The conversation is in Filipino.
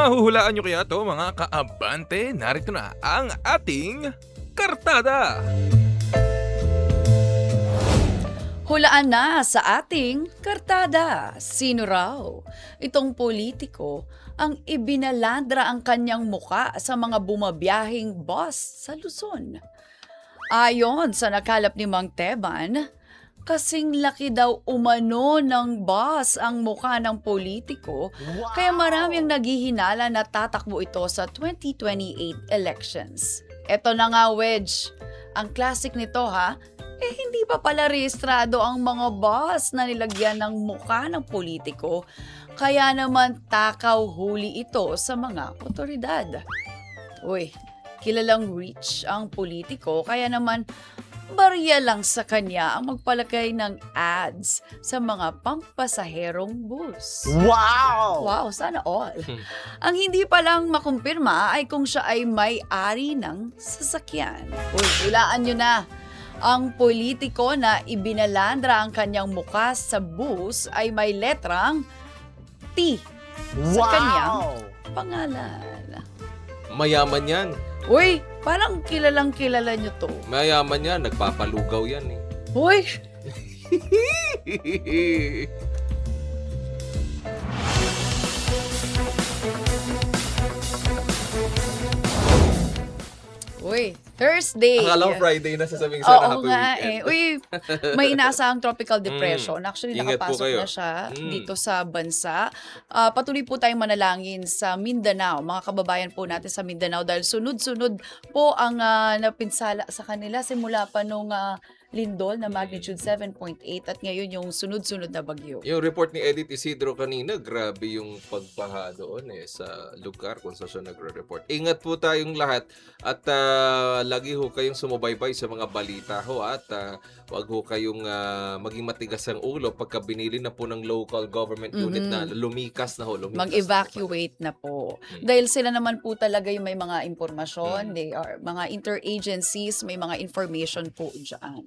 Mahuhulaan nyo kaya to mga kaabante? Narito na ang ating kartada. Hulaan na sa ating kartada. Sino raw itong politiko ang ibinalandra ang kanyang muka sa mga bumabiyahing bus sa Luzon? Ayon sa nakalap ni Mang Teban, kasing laki daw umano ng bus ang mukha ng politiko, kaya marami ang naghihinala na tatakbo ito sa 2028 elections. Eto na nga, Wedge. Ang classic nito hindi pa pala rehistrado ang mga bus na nilagyan ng mukha ng politiko, kaya naman takaw huli ito sa mga otoridad. Uy, kilalang rich ang politiko, kaya naman barya lang sa kanya ang magpalagay ng ads sa mga pampasaherong bus. Wow! Wow, sana all. Ang hindi pa lang makumpirma ay kung siya ay may-ari ng sasakyan. Uy, hulaan nyo na. Ang politiko na ibinalandra ang kanyang muka sa bus ay may letrang T sa kanyang pangalan. Mayaman yan. Uy, parang kilalang kilala nyo to. Mayaman yan. Nagpapalugaw yan eh. Uy, uy, Thursday. Akala ko Friday na sasabihin sana Oo happy nga weekend. Uy, may inaasahang tropical depression. Actually, Ingat po nakapasok kayo. na siya dito sa bansa. Patuloy po tayong manalangin sa Mindanao, mga kababayan po natin sa Mindanao, dahil sunod-sunod po ang napinsala sa kanila simula pa nung lindol na magnitude 7.8 at ngayon yung sunod-sunod na bagyo. Yung report ni Edith Isidro kanina, grabe yung pagbaha doon sa lugar kung saan siya nagre-report. Ingat po tayong lahat at lagi ho kayong sumubaybay sa mga balita ho at wag ho kayong maging matigas ang ulo pagka binili na po ng local government unit na lumikas na ho. Mag-evacuate na po. Dahil sila naman po talaga yung may mga impormasyon, they are mga interagencies, may mga information po dyan.